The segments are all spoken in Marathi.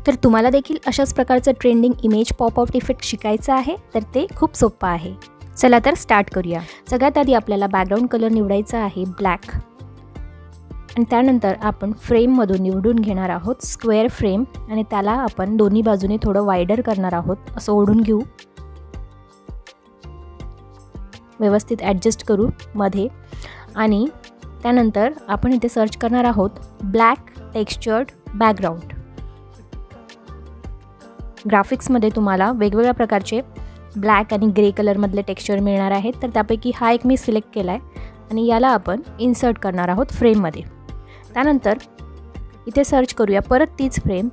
तर तुम्हाला देखील अशाच प्रकारचं ट्रेंडिंग इमेज पॉपआउट इफेक्ट शिकायचं आहे तर ते खूप सोपं आहे. चला तर स्टार्ट करूया. सगळ्यात आधी आपल्याला बॅकग्राऊंड कलर निवडायचा आहे ब्लॅक, आणि त्यानंतर आपण फ्रेममधून निवडून घेणार आहोत स्क्वेअर फ्रेम, आणि त्याला आपण दोन्ही बाजूने थोडं वायडर करणार आहोत. असं ओढून घेऊ, व्यवस्थित ॲडजस्ट करू मध्ये, आणि त्यानंतर आपण इथे सर्च करणार आहोत ब्लॅक टेक्स्चर्ड बॅकग्राऊंड. ग्राफिक्समध्ये तुम्हाला वेगवेगळ्या प्रकारचे ब्लॅक आणि ग्रे कलरमधले टेक्स्चर मिळणार आहेत. तर त्यापैकी हा एक मी सिलेक्ट केला आहे आणि याला आपण इन्सर्ट करणार आहोत फ्रेममध्ये. त्यानंतर इथे सर्च करूया परत तीच फ्रेम,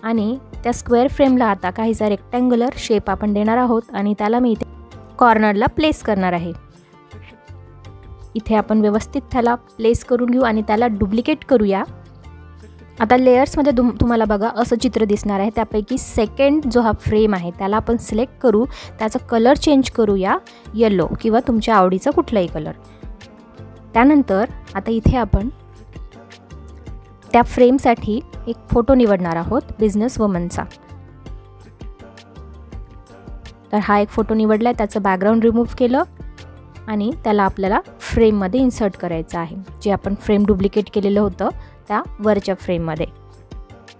आणि त्या स्क्वेअर फ्रेमला आता काहीसा रेक्टँग्युलर शेप आपण देणार आहोत आणि त्याला मी इथे कॉर्नरला प्लेस करणार आहे. इथे आपण व्यवस्थित त्याला प्लेस करून घेऊ आणि त्याला डुप्लिकेट करूया. आता लेयर्समध्ये तुम्हाला बघा असं चित्र दिसणार आहे. त्यापैकी सेकंड जो हा फ्रेम आहे त्याला आपण सिलेक्ट करू, त्याचा कलर चेंज करूया येलो किंवा तुमच्या आवडीचा कुठलाही कलर. त्यानंतर आता इथे आपण त्या फ्रेमसाठी एक फोटो निवडणार आहोत बिझनेस वुमनचा. तर हा एक फोटो निवडला आहे, त्याचं बॅकग्राऊंड रिमूव्ह केलं आणि त्याला आपल्याला फ्रेममध्ये इन्सर्ट करायचं आहे. जे आपण फ्रेम डुप्लिकेट केलेलं होतं त्या वरच्या फ्रेममध्ये.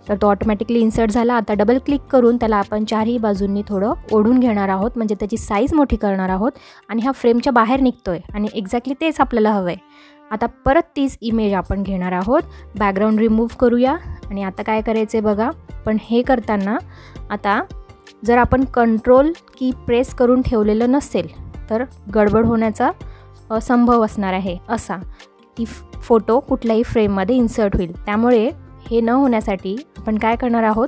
तर तो ऑटोमॅटिकली इन्सर्ट झाला. आता डबल क्लिक करून त्याला आपण चारही बाजूंनी थोडं ओढून घेणार आहोत, म्हणजे त्याची साईज मोठी करणार आहोत आणि हा फ्रेमच्या बाहेर निघतोय आणि एक्झॅक्टली तेच आपल्याला हवं आहे. आता परत तीच इमेज आपण घेणार आहोत, बॅकग्राऊंड रिमूव्ह करूया आणि आता काय करायचं आहे बघा. पण हे करताना आता जर आपण कंट्रोल की प्रेस करून ठेवलेलं नसेल तर गडबड होण्याचा संभव असणार आहे असा, की फोटो कुठल्याही फ्रेममध्ये इन्सर्ट होईल. त्यामुळे हे न होण्यासाठी आपण काय करणार आहोत,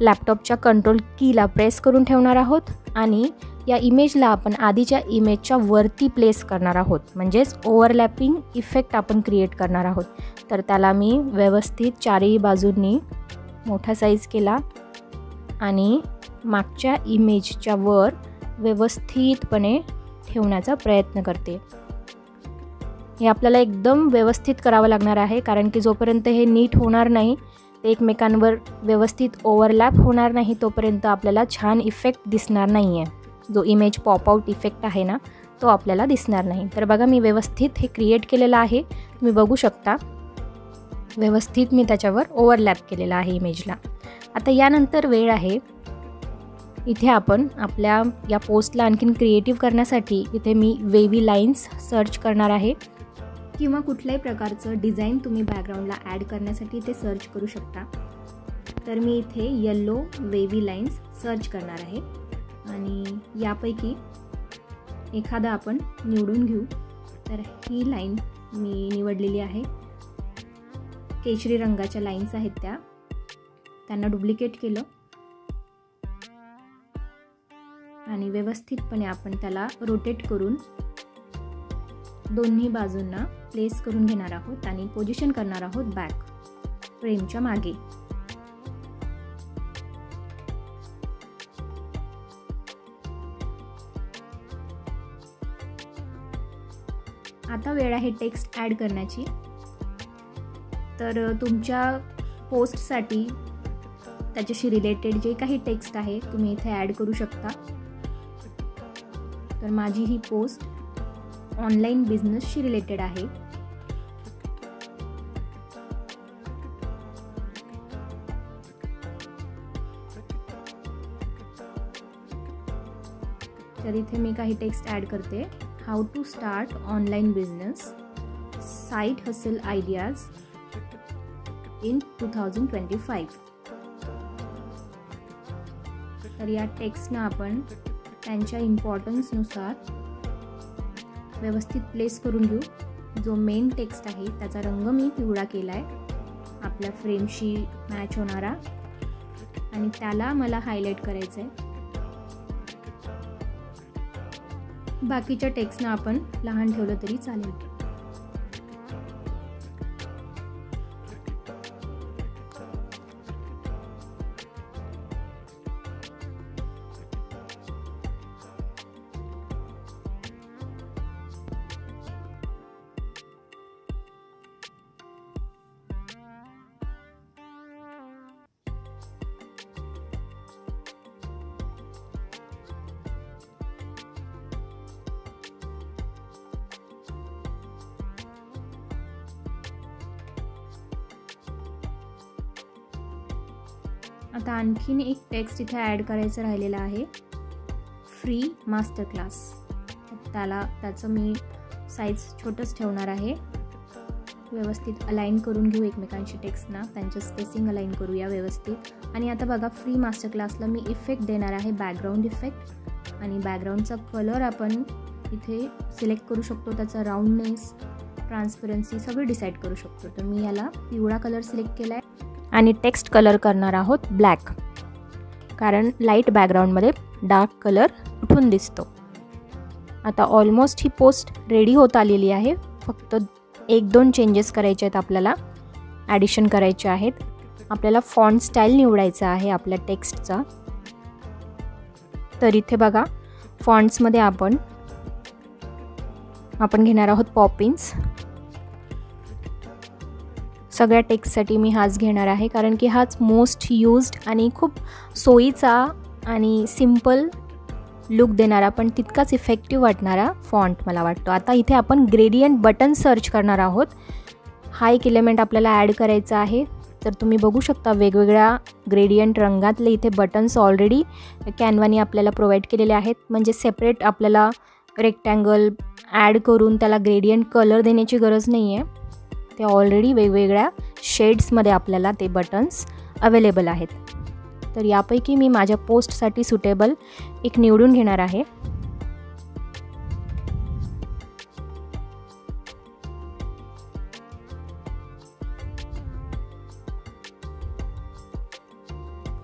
लॅपटॉपच्या कंट्रोल कीला प्रेस करून ठेवणार आहोत आणि या इमेजला आपण आधीच्या इमेजच्या वरती प्लेस करणार आहोत, म्हणजेच ओव्हरलॅपिंग इफेक्ट आपण क्रिएट करणार आहोत. तर त्याला मी व्यवस्थित चारही बाजूंनी मोठा साईज केला आणि मागच्या इमेजच्या वर व्यवस्थितपणे ठेवण्याचा प्रयत्न करते. हे आपल्याला एकदम व्यवस्थित करावं लागणार आहे, कारण की जोपर्यंत हे नीट होणार नाही, ते एकमेकांवर व्यवस्थित ओव्हरलॅप होणार नाही, तोपर्यंत आपल्याला छान इफेक्ट दिसणार नाही आहे. जो इमेज पॉपआउट इफेक्ट आहे ना, तो आपल्याला दिसणार नाही. तर बघा मी व्यवस्थित हे क्रिएट केलेलं आहे, तुम्ही बघू शकता. व्यवस्थित मी त्याच्यावर ओव्हरलॅप केलेला आहे इमेजला. आता यानंतर वेळ आहे, इथे आपण आपल्या या पोस्टला आणखीन क्रिएटिव्ह करण्यासाठी इथे मी वेवी लाईन्स सर्च करणार आहे, किंवा कुठल्याही प्रकारचं डिझाईन तुम्ही बॅकग्राऊंडला ॲड करण्यासाठी इथे सर्च करू शकता. तर मी इथे येलो वेवी लाईन्स सर्च करणार आहे आणि यापैकी एखादा आपण निवडून घेऊ. तर ही लाईन मी निवडलेली आहे, केशरी रंगाच्या लाईन्स आहेत त्यांना डुप्लिकेट केलं आणि व्यवस्थितपणे आपण त्याला रोटेट करून दोन्ही बाजूंना प्लेस करून घेणार आहोत आणि पोझिशन करणार आहोत बॅक फ्रेमच्या मागे. आता वेळ आहे टेक्स्ट ॲड करण्याची. तर तुमच्या पोस्टसाठी त्याच्याशी रिलेटेड जे काही टेक्स्ट आहे तुम्ही इथे ॲड करू शकता. तर माझी ही पोस्ट ऑनलाईन बिझनेसशी रिलेटेड आहे. तर इथे मी काही टेक्स्ट ॲड करते. How to start online business, side hustle ideas in 2025. तर या टेक्स्टना आपण त्यांच्या इम्पॉर्टन्सनुसार व्यवस्थित प्लेस करून घेऊ. जो मेन टेक्स्ट आहे त्याचा रंग मी पिवळा केला आहे, आपल्या फ्रेमशी मॅच होणारा, आणि त्याला मला हायलाईट करायचं आहे. बाकीच्या टेक्स्टना आपण लहान ठेवलं तरी चालेल. आता आणखीन एक टेक्स्ट इथे ॲड करायचं राहिलेलं आहे, फ्री मास्टर क्लास. त्याचं मी साईज छोटंच ठेवणार आहे. व्यवस्थित अलाइन करून घेऊ एकमेकांशी टेक्स्टना, त्यांचं स्पेसिंग अलाइन करूया व्यवस्थित. आणि आता बघा, फ्री मास्टर क्लासला मी इफेक्ट देणार आहे, बॅकग्राऊंड इफेक्ट. आणि बॅकग्राऊंडचा कलर आपण इथे सिलेक्ट करू शकतो, त्याचा राऊंडनेस, ट्रान्सपरन्सी सगळं डिसाईड करू शकतो. तर मी याला पिवळा कलर सिलेक्ट केला आहे आणि टेक्स्ट कलर करणार आहोत ब्लॅक, कारण लाईट बॅकग्राऊंडमध्ये डार्क कलर उठून दिसतो. आता ऑलमोस्ट ही पोस्ट रेडी होत आलेली आहे. फक्त 1-2 चेंजेस करायचे आहेत, आपल्याला ॲडिशन करायचे आहेत. आपल्याला फॉन्ट स्टाईल निवडायचा आहे आपल्या टेक्स्टचा. तर इथे बघा, फॉन्ट्समध्ये आपण घेणार आहोत पॉपिन्स. सगळ्या टेक्स्टसाठी मी हाच घेणार आहे, कारण की हाच मोस्ट यूज्ड आणि खूप सोयीचा आणि सिम्पल लुक देणारा पण तितकाच इफेक्टिव्ह वाटणारा फॉन्ट मला वाटतो. आता इथे आपण ग्रेडियंट बटन सर्च करणार आहोत. हा एक एलिमेंट आपल्याला ॲड करायचा आहे. तर तुम्ही बघू शकता वेगवेगळ्या ग्रेडियंट रंगातले इथे बटन्स ऑलरेडी कॅनवाने आपल्याला प्रोव्हाइड केलेले आहेत. म्हणजे सेपरेट आपल्याला रेक्टँगल ॲड करून त्याला ग्रेडियंट कलर देण्याची गरज नाही आहे. ते ऑलरेडी वेगवेगळ्या शेड्समध्ये आपल्याला ते बटन्स अवेलेबल आहेत. तर यापैकी मी माझ्या पोस्टसाठी सुटेबल एक निवडून घेणार आहे.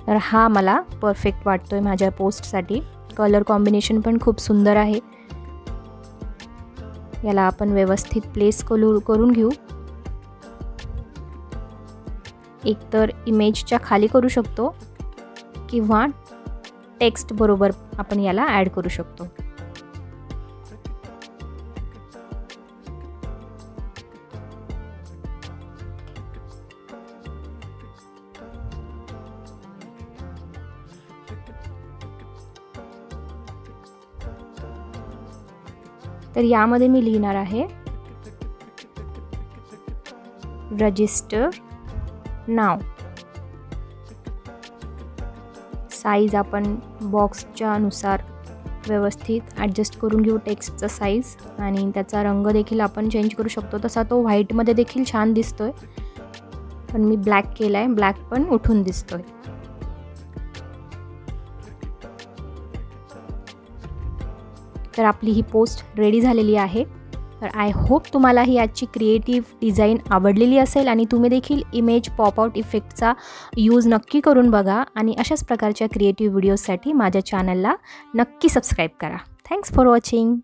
तर हा मला परफेक्ट वाटतोय माझ्या पोस्टसाठी. कलर कॉम्बिनेशन पण खूप सुंदर आहे. याला आपण व्यवस्थित प्लेस करून घेऊ. एकतर इमेजच्या खाली करू शकतो किंवा टेक्स्ट बरोबर आपण याला ॲड करू शकतो. तर यामध्ये मी लिहिणार आहे, रजिस्टर नाव. साईज आपण बॉक्सच्या अनुसार व्यवस्थित ॲडजस्ट करून घेऊ टेक्स्टचा साईज. आणि त्याचा रंग देखील आपण चेंज करू शकतो. तसा तो व्हाईटमध्ये देखील छान दिसतोय, पण मी ब्लॅक केला आहे. ब्लॅक पण उठून दिसतोय. तर आपली ही पोस्ट रेडी झालेली आहे. तर आय होप तुम्हाला ही आजची क्रिएटिव्ह डिझाईन आवडलेली असेल आणि तुम्ही देखील इमेज पॉपआउट इफेक्टचा यूज नक्की करून बघा. आणि अशाच प्रकारच्या क्रिएटिव्ह व्हिडिओजसाठी माझ्या चॅनलला नक्की सबस्क्राईब करा. Thanks for watching.